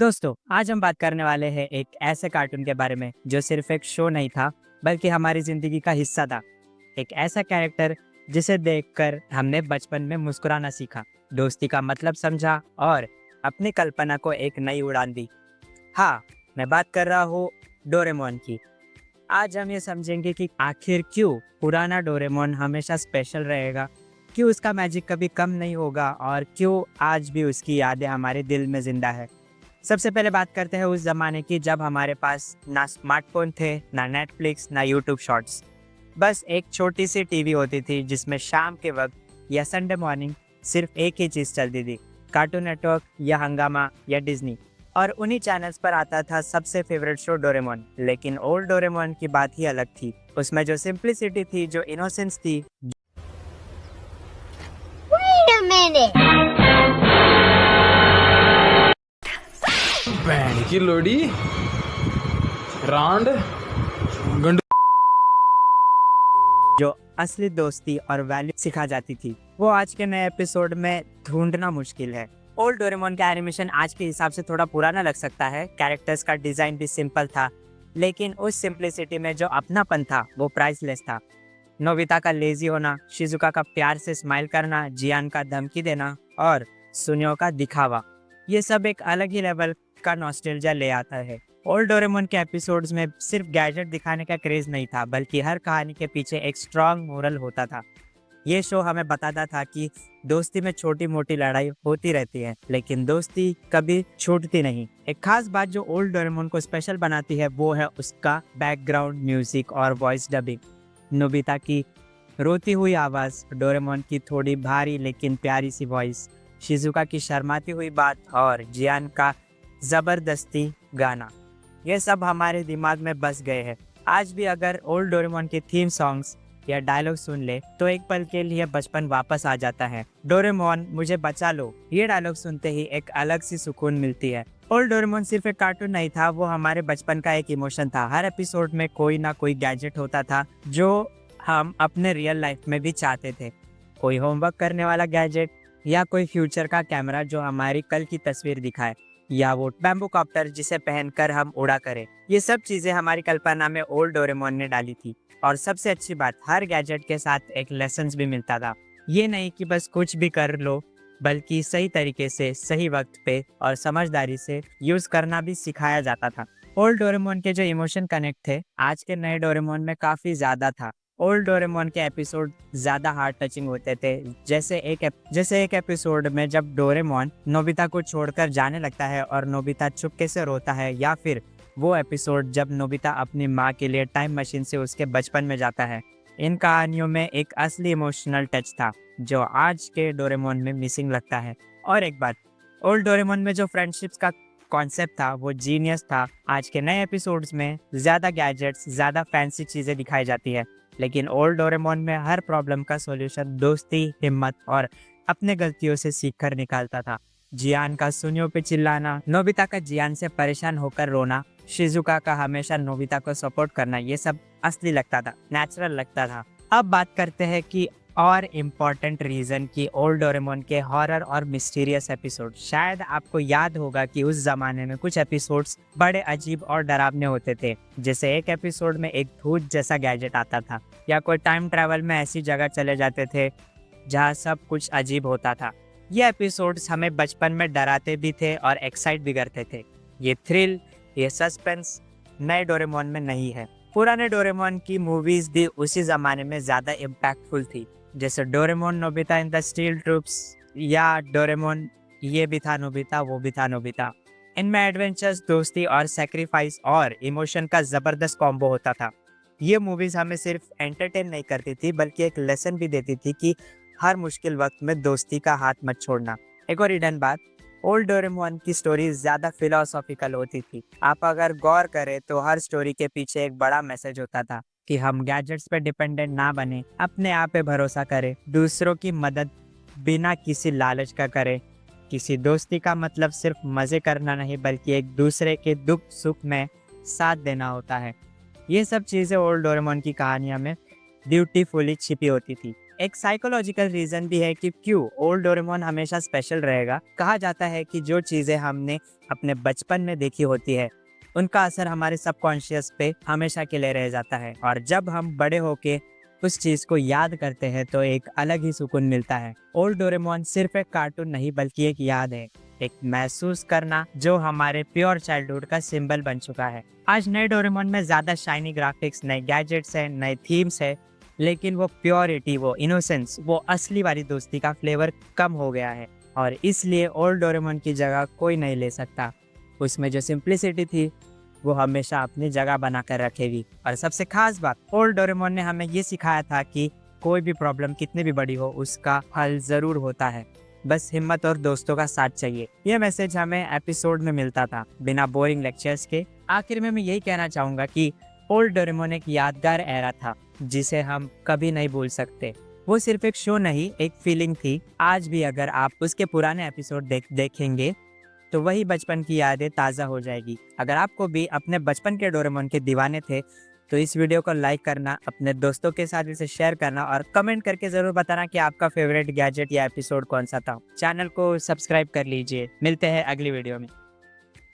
दोस्तों, आज हम बात करने वाले हैं एक ऐसे कार्टून के बारे में जो सिर्फ एक शो नहीं था, बल्कि हमारी जिंदगी का हिस्सा था। एक ऐसा कैरेक्टर जिसे देखकर हमने बचपन में मुस्कुराना सीखा, दोस्ती का मतलब समझा और अपनी कल्पना को एक नई उड़ान दी। हाँ, मैं बात कर रहा हूँ डोरेमोन की। आज हम ये समझेंगे कि आखिर क्यों पुराना डोरेमोन हमेशा स्पेशल रहेगा, क्यों उसका मैजिक कभी कम नहीं होगा और क्यों आज भी उसकी यादें हमारे दिल में जिंदा है। सबसे पहले बात करते हैं उस ज़माने की जब हमारे पास ना स्मार्टफ़ोन थे, ना नेटफ्लिक्स, ना यूट्यूब शॉर्ट्स। बस एक छोटी सी टीवी होती थी जिसमें शाम के वक्त या संडे मॉर्निंग सिर्फ एक ही चीज़ चलती थी, कार्टून नेटवर्क या हंगामा या डिज्नी। और उन्हीं चैनल्स पर आता था सबसे फेवरेट शो डोरेमोन। लेकिन ओल्ड डोरेमोन की बात ही अलग थी। उसमें जो सिंप्लिसिटी थी, जो इनोसेंस थी, Wait a minute. भैन की लोड़ी रांड गंड जो असली दोस्ती और वैल्यू सिखा जाती थी, वो आज के नए एपिसोड में ढूंढना मुश्किल है। ओल्ड डोरेमोन का एनिमेशन आज के हिसाब से थोड़ा पुराना लग सकता है, कैरेक्टर्स का डिजाइन भी सिंपल था, लेकिन उस सिंप्लिसिटी में जो अपनापन था वो प्राइसलेस था। नोबिता का लेजी होना, शिजुका का प्यार से स्माइल करना, जियान का धमकी देना और सुनियो का दिखावा, ये सब एक अलग ही लेवल का नॉस्टैल्जिया ले आता है। ओल्ड डोरेमोन के एपिसोड्स में सिर्फ गैजेट दिखाने का क्रेज नहीं था, बल्कि हर कहानी के पीछे एक स्ट्रॉन्ग मोरल होता था। ये शो हमें बताता था कि दोस्ती में छोटी मोटी लड़ाई होती रहती है, लेकिन दोस्ती कभी छूटती नहीं। एक खास बात जो ओल्ड डोरेमोन को स्पेशल बनाती है वो है उसका बैकग्राउंड म्यूजिक और वॉइस डबिंग। नोबिता की रोती हुई आवाज़, डोरेमोन की थोड़ी भारी लेकिन प्यारी सी वॉइस, शिजुका की शर्माती हुई बात और जियान का ज़बरदस्ती गाना, ये सब हमारे दिमाग में बस गए हैं। आज भी अगर ओल्ड डोरेमोन के थीम सॉन्ग्स या डायलॉग सुन ले तो एक पल के लिए बचपन वापस आ जाता है। डोरेमोन मुझे बचा लो, ये डायलॉग सुनते ही एक अलग सी सुकून मिलती है। ओल्ड डोरेमोन सिर्फ एक कार्टून नहीं था, वो हमारे बचपन का एक इमोशन था। हर एपिसोड में कोई ना कोई गैजेट होता था जो हम अपने रियल लाइफ में भी चाहते थे। कोई होमवर्क करने वाला गैजेट, या कोई फ्यूचर का कैमरा जो हमारी कल की तस्वीर दिखाए, या वो बैम्बू कॉप्टर जिसे पहनकर हम उड़ा करें। ये सब चीजें हमारी कल्पना में ओल्ड डोरेमोन ने डाली थी। और सबसे अच्छी बात, हर गैजेट के साथ एक लेसन भी मिलता था। ये नहीं कि बस कुछ भी कर लो, बल्कि सही तरीके से, सही वक्त पे और समझदारी से यूज करना भी सिखाया जाता था। ओल्ड डोरेमोन के जो इमोशन कनेक्ट थे, आज के नए डोरेमोन में काफी ज्यादा था। ओल्ड डोरेमोन के एपिसोड ज्यादा हार्ट टचिंग होते थे। जैसे एक एपिसोड में जब डोरेमोन नोबिता को छोड़कर जाने लगता है और नोबिता चुपके से रोता है, या फिर वो एपिसोड जब नोबिता अपनी माँ के लिए टाइम मशीन से उसके बचपन में जाता है। इन कहानियों में एक असली इमोशनल टच था जो आज के डोरेमोन में मिसिंग लगता है। और एक बात, ओल्ड डोरेमोन में जो फ्रेंडशिप्स का कॉन्सेप्ट था वो जीनियस था। आज के नए एपिसोड्स में ज्यादा गैजेट्स, ज्यादा फैंसी चीजें दिखाई जाती है, लेकिन ओल्ड डोरेमोन में हर प्रॉब्लम का सॉल्यूशन दोस्ती, हिम्मत और अपने गलतियों से सीख कर निकालता था। जियान का सुनियो पे चिल्लाना, नोबिता का जियान से परेशान होकर रोना, शिजुका का हमेशा नोबिता को सपोर्ट करना, ये सब असली लगता था, नेचुरल लगता था। अब बात करते हैं कि और इम्पोर्टेंट रीजन की ओल्ड डोरेमोन के हॉरर और मिस्टीरियस एपिसोड। शायद आपको याद होगा कि उस जमाने में कुछ एपिसोड्स बड़े अजीब और डरावने होते थे। जैसे एक एपिसोड में एक भूत जैसा गैजेट आता था, या कोई टाइम ट्रैवल में ऐसी जगह चले जाते थे जहाँ सब कुछ अजीब होता था। ये एपिसोड्स हमें बचपन में डराते भी थे और एक्साइट भी करते थे। ये थ्रिल, ये सस्पेंस नए डोरेमोन में नहीं है। पुराने डोरेमोन की मूवीज भी उसी जमाने में ज्यादा इम्पैक्टफुल थी, जैसे Doraemon Nobita in the steel troops, या डोरेमोन ये भी था नोबिता, वो भी था नोबिता। इनमें एडवेंचर्स, दोस्ती और सेक्रीफाइस और इमोशन का जबरदस्त कॉम्बो होता था। ये मूवीज हमें सिर्फ एंटरटेन नहीं करती थी, बल्कि एक लेसन भी देती थी कि हर मुश्किल वक्त में दोस्ती का हाथ मत छोड़ना। एक और हिडन बात, ओल्ड डोरेमोन की स्टोरी ज्यादा फिलोसॉफिकल होती थी। आप अगर गौर करें तो हर स्टोरी के पीछे एक बड़ा मैसेज होता था कि हम गैजेट्स पे डिपेंडेंट ना बने, अपने आप पे भरोसा करें, दूसरों की मदद बिना किसी लालच का करें। किसी दोस्ती का मतलब सिर्फ मजे करना नहीं, बल्कि एक दूसरे के दुख सुख में साथ देना होता है। ये सब चीजें ओल्ड डोरेमोन की कहानियों में ब्यूटीफुली छिपी होती थी। एक साइकोलॉजिकल रीजन भी है कि क्यों ओल्ड डोरेमोन हमेशा स्पेशल रहेगा। कहा जाता है कि जो चीजें हमने अपने बचपन में देखी होती है उनका असर हमारे सबकॉन्शियस पे हमेशा के लिए रह जाता है, और जब हम बड़े होके उस चीज को याद करते हैं तो एक अलग ही सुकून मिलता है। ओल्ड डोरेमोन सिर्फ एक कार्टून नहीं बल्कि एक याद है, एक महसूस करना जो हमारे प्योर चाइल्डहुड का सिंबल बन चुका है। आज नए डोरेमोन में ज्यादा शाइनी ग्राफिक्स, नए गैजेट्स है, नए थीम्स है, लेकिन वो प्योरिटी, वो इनोसेंस, वो असली वाली दोस्ती का फ्लेवर कम हो गया है, और इसलिए ओल्ड डोरेमोन की जगह कोई नहीं ले सकता। उसमें जो सिंप्लिसिटी थी वो हमेशा अपनी जगह बना कर रखेगी। और सबसे खास बात, ओल्ड डोरेमोन ने हमें ये सिखाया था कि कोई भी प्रॉब्लम कितनी भी बड़ी हो उसका हल जरूर होता है, बस हिम्मत और दोस्तों का साथ चाहिए। ये मैसेज हमें एपिसोड में मिलता था बिना बोरिंग लेक्चर्स के। आखिर में मैं यही कहना चाहूँगा कि ओल्ड डोरेमोन एक यादगार एरा था जिसे हम कभी नहीं भूल सकते। वो सिर्फ एक शो नहीं, एक फीलिंग थी। आज भी अगर आप उसके पुराने एपिसोड देखेंगे तो वही बचपन की यादें ताज़ा हो जाएगी। अगर आपको भी अपने बचपन के डोरेमोन के दीवाने थे तो इस वीडियो को लाइक करना, अपने दोस्तों के साथ इसे शेयर करना और कमेंट करके ज़रूर बताना कि आपका फेवरेट गैजेट या एपिसोड कौन सा था। चैनल को सब्सक्राइब कर लीजिए। मिलते हैं अगली वीडियो में।